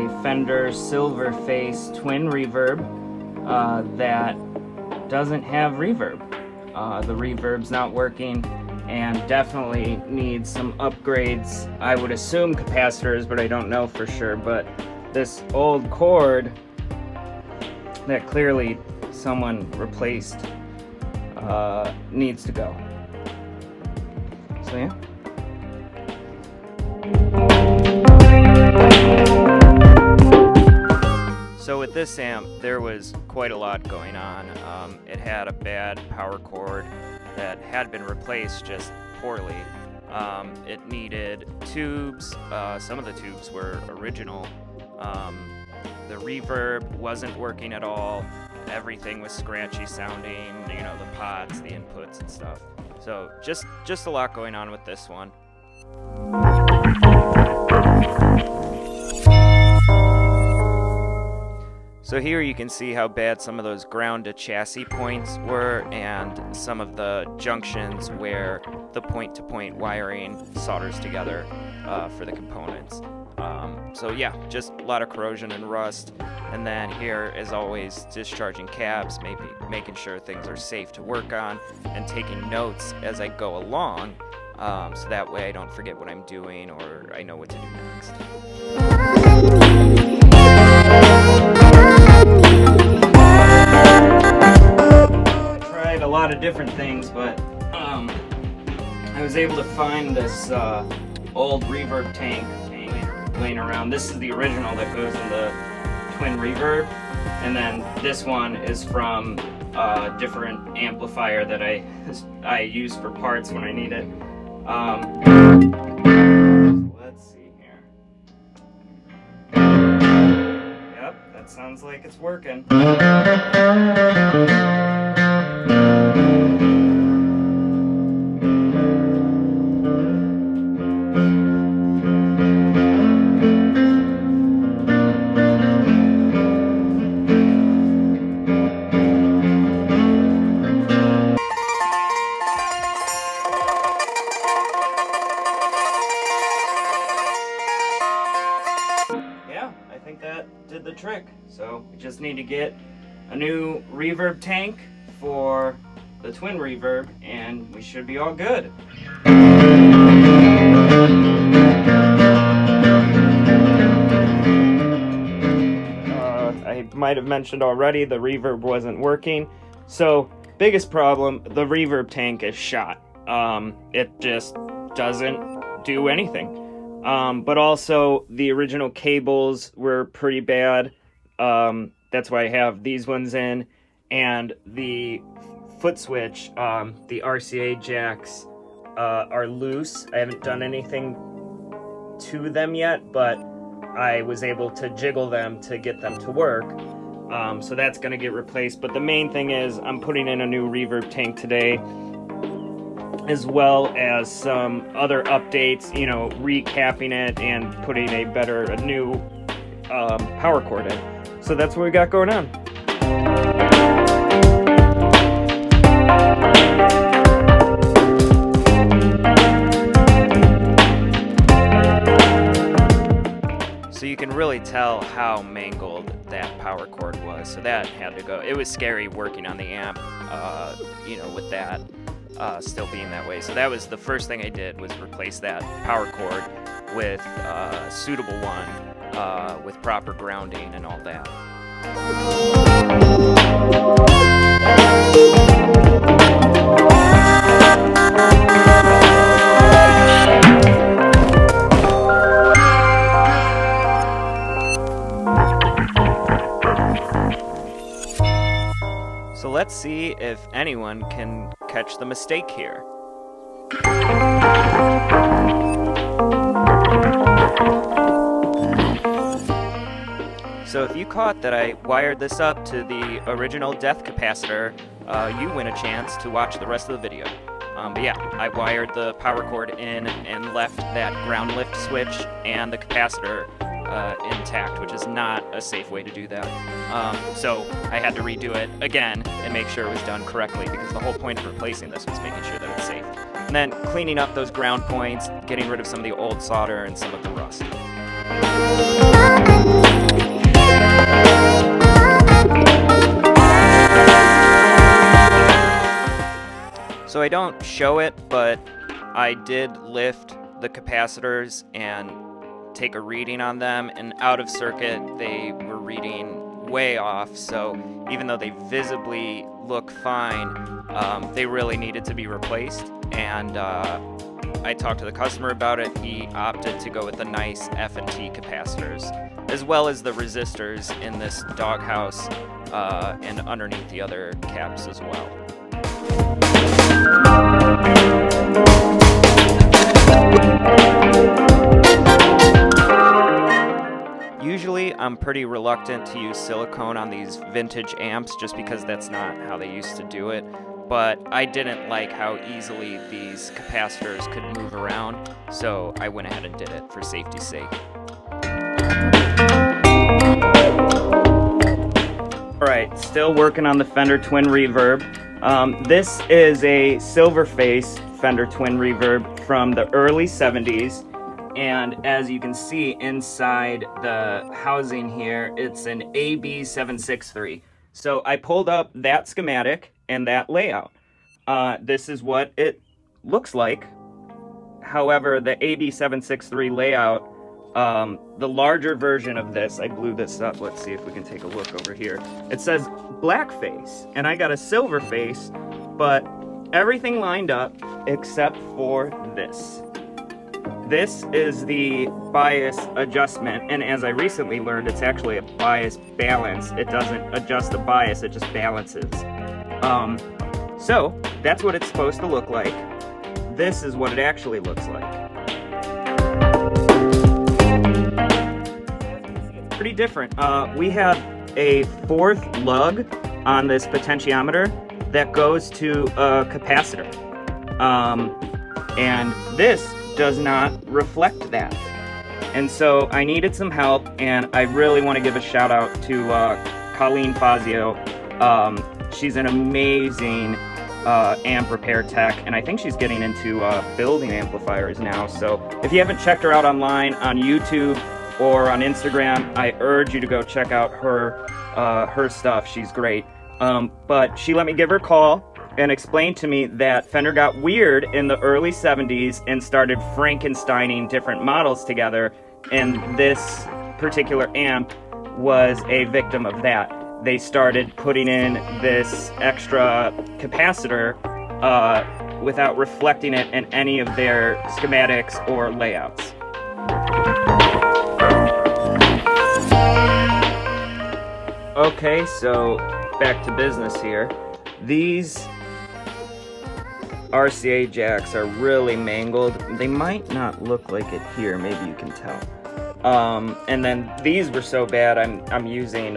a Fender Silverface Twin Reverb that doesn't have reverb. The reverb's not working and definitely needs some upgrades. I would assume capacitors, but I don't know for sure. But this old cord that clearly someone replaced needs to go. So yeah. So with this amp, there was quite a lot going on. It had a bad power cord that had been replaced just poorly. It needed tubes. Some of the tubes were original. The reverb wasn't working at all. Everything was scratchy sounding, you know, the pods, the inputs and stuff. So just a lot going on with this one. So here you can see how bad some of those ground to chassis points were and some of the junctions where the point-to-point wiring solders together for the components. So yeah, just a lot of corrosion and rust. And then here, as always, discharging cabs, maybe making sure things are safe to work on, and taking notes as I go along, so that way I don't forget what I'm doing or I know what to do next. I tried a lot of different things, but I was able to find this old reverb tank laying around. This is the original that goes in the Twin Reverb, and then this one is from a different amplifier that I use for parts when I need it. Let's see here. Yep, that sounds like it's working. I think that did the trick. So we just need to get a new reverb tank for the Twin Reverb and we should be all good. I might have mentioned already the reverb wasn't working. So biggest problem, the reverb tank is shot. It just doesn't do anything. But also the original cables were pretty bad. That's why I have these ones in, and the foot switch, the RCA jacks are loose. I haven't done anything to them yet, but I was able to jiggle them to get them to work. So that's gonna get replaced. But the main thing is I'm putting in a new reverb tank today, as well as some other updates, you know, recapping it and putting a new power cord in. So that's what we got going on. So you can really tell how mangled that power cord was. So that had to go. It was scary working on the amp, you know, with that. Still being that way. So that was the first thing I did, was replace that power cord with a suitable one with proper grounding and all that. So let's see if anyone can catch the mistake here. So if you caught that I wired this up to the original death capacitor, you win a chance to watch the rest of the video. But yeah, I wired the power cord in and left that ground lift switch and the capacitor intact, which is not a safe way to do that. So I had to redo it again and make sure it was done correctly, because the whole point of replacing this was making sure that it's safe. And then cleaning up those ground points, getting rid of some of the old solder and some of the rust. So I don't show it, but I did lift the capacitors and take a reading on them, and out of circuit they were reading way off, so even though they visibly look fine, they really needed to be replaced. And I talked to the customer about it. He opted to go with the nice F&T capacitors, as well as the resistors in this doghouse and underneath the other caps as well. Usually I'm pretty reluctant to use silicone on these vintage amps just because that's not how they used to do it, but I didn't like how easily these capacitors could move around, so I went ahead and did it for safety's sake. Alright, still working on the Fender Twin Reverb. This is a silver face Fender Twin Reverb from the early 70s. And as you can see inside the housing here, it's an AB763. So I pulled up that schematic and that layout. This is what it looks like. However, the AB763 layout, the larger version of this, I blew this up. Let's see if we can take a look over here. It says black face, and I got a silver face, but everything lined up except for this. This is the bias adjustment, and as I recently learned, it's actually a bias balance. It doesn't adjust the bias, it just balances. So that's what it's supposed to look like. This is what it actually looks like. It's pretty different. We have a fourth lug on this potentiometer that goes to a capacitor. And this does not reflect that. And so I needed some help, and I really want to give a shout out to Colleen Fazio. She's an amazing amp repair tech, and I think she's getting into building amplifiers now. So if you haven't checked her out online on YouTube or on Instagram, I urge you to go check out her stuff. She's great. But she let me give her a call and explained to me that Fender got weird in the early 70s and started Frankensteining different models together, and this particular amp was a victim of that. They started putting in this extra capacitor without reflecting it in any of their schematics or layouts. Okay, so back to business here. These RCA jacks are really mangled. They might not look like it here, maybe you can tell. And then these were so bad, I'm using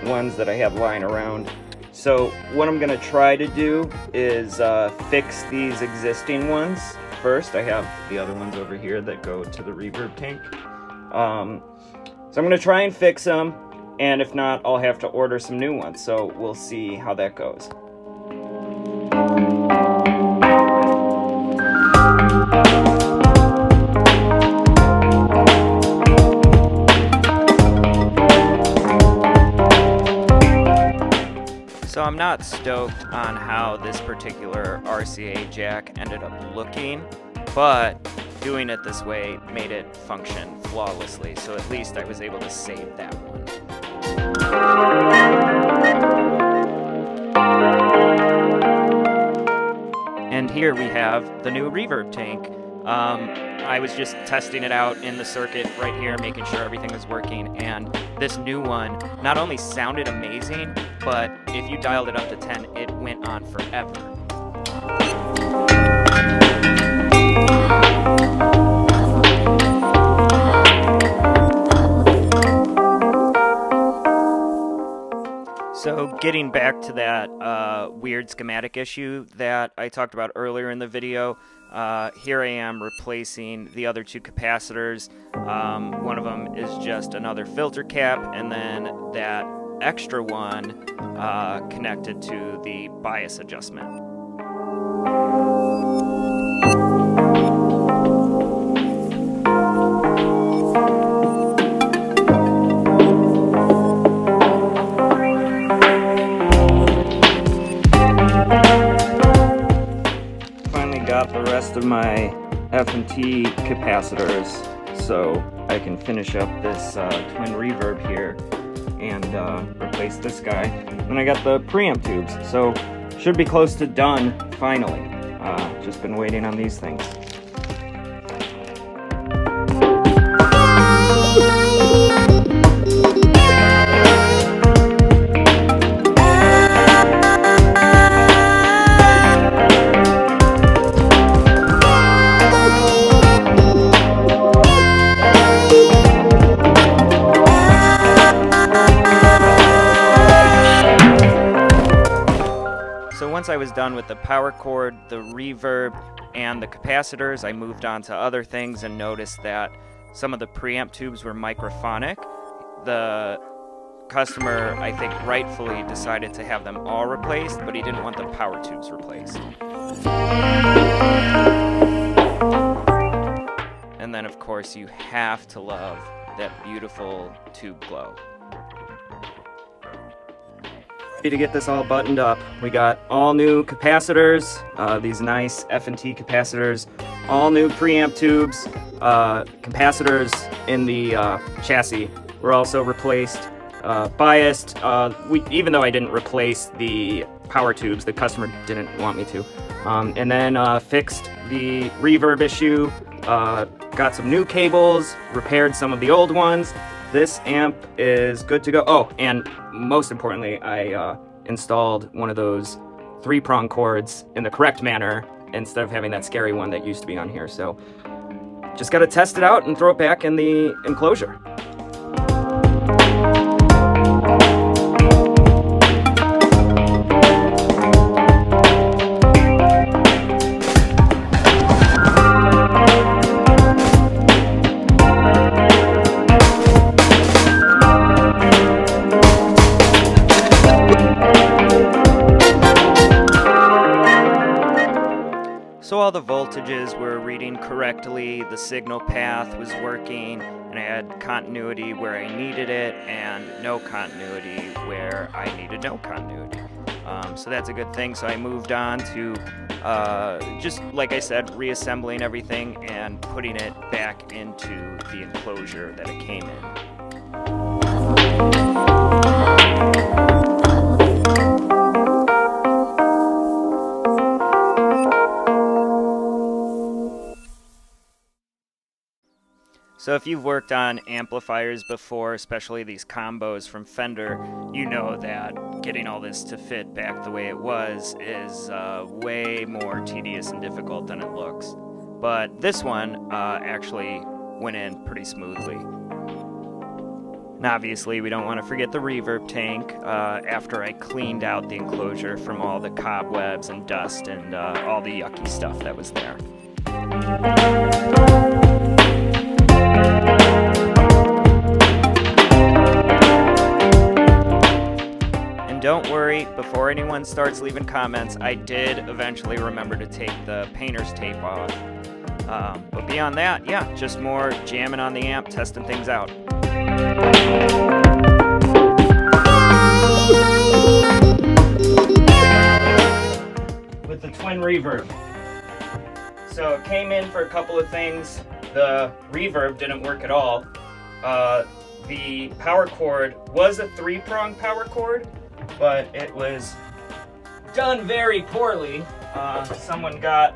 ones that I have lying around. So what I'm gonna try to do is fix these existing ones first. I have the other ones over here that go to the reverb tank. So I'm gonna try and fix them, and if not, I'll have to order some new ones. So we'll see how that goes. So I'm not stoked on how this particular RCA jack ended up looking, but doing it this way made it function flawlessly, so at least I was able to save that one. And here we have the new reverb tank. I was just testing it out in the circuit right here, making sure everything was working, and this new one not only sounded amazing, but if you dialed it up to 10, it went on forever. So getting back to that weird schematic issue that I talked about earlier in the video, here I am replacing the other two capacitors. One of them is just another filter cap, and then that extra one connected to the bias adjustment. my F&T capacitors so I can finish up this Twin Reverb here and replace this guy. And I got the preamp tubes, so should be close to done finally. Just been waiting on these things. Once I was done with the power cord, the reverb, and the capacitors, I moved on to other things and noticed that some of the preamp tubes were microphonic. The customer, I think, rightfully decided to have them all replaced, but he didn't want the power tubes replaced. And then, of course, you have to love that beautiful tube glow. To get this all buttoned up, we got all new capacitors, these nice F&T capacitors, all new preamp tubes, capacitors in the chassis were also replaced, biased, even though I didn't replace the power tubes, the customer didn't want me to, and then fixed the reverb issue, got some new cables, repaired some of the old ones. This amp is good to go. Oh, and most importantly, I installed one of those 3-prong cords in the correct manner instead of having that scary one that used to be on here. So just got to test it out and throw it back in the enclosure. So all the voltages were reading correctly, the signal path was working, and I had continuity where I needed it, and no continuity where I needed no continuity. So that's a good thing. So I moved on to, just like I said, reassembling everything and putting it back into the enclosure that it came in. So if you've worked on amplifiers before, especially these combos from Fender, you know that getting all this to fit back the way it was is way more tedious and difficult than it looks. But this one actually went in pretty smoothly. And obviously we don't want to forget the reverb tank after I cleaned out the enclosure from all the cobwebs and dust and all the yucky stuff that was there. Don't worry, before anyone starts leaving comments, I did eventually remember to take the painter's tape off. But beyond that, yeah, just more jamming on the amp, testing things out. With the Twin Reverb. So it came in for a couple of things. The reverb didn't work at all. The power cord was a 3-prong power cord, but it was done very poorly. Someone got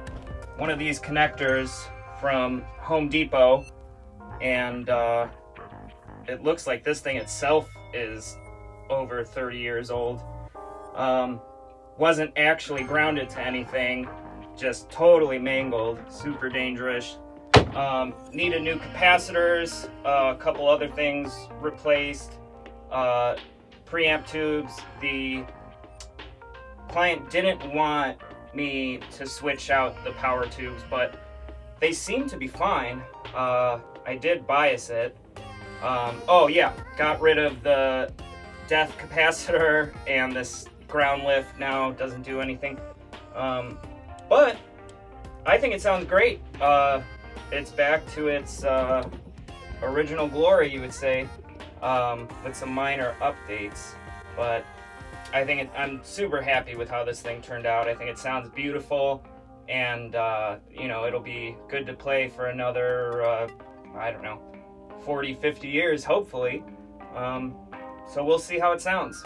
one of these connectors from Home Depot, and it looks like this thing itself is over 30 years old. Wasn't actually grounded to anything, just totally mangled, super dangerous. Needed new capacitors, a couple other things replaced, preamp tubes. The client didn't want me to switch out the power tubes, but they seem to be fine. I did bias it. Oh yeah, got rid of the death capacitor, and this ground lift now doesn't do anything. But I think it sounds great. It's back to its original glory, you would say, with some minor updates. But I think I'm super happy with how this thing turned out. I think it sounds beautiful, and you know, it'll be good to play for another I don't know, 40-50 years, hopefully. So we'll see how it sounds.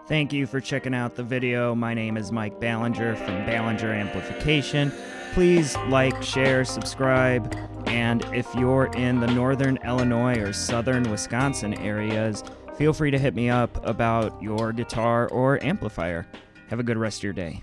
Thank you for checking out the video. My name is Mike Ballinger from Ballinger Amplification. Please like, share, subscribe, and if you're in the northern Illinois or southern Wisconsin areas, feel free to hit me up about your guitar or amplifier. Have a good rest of your day.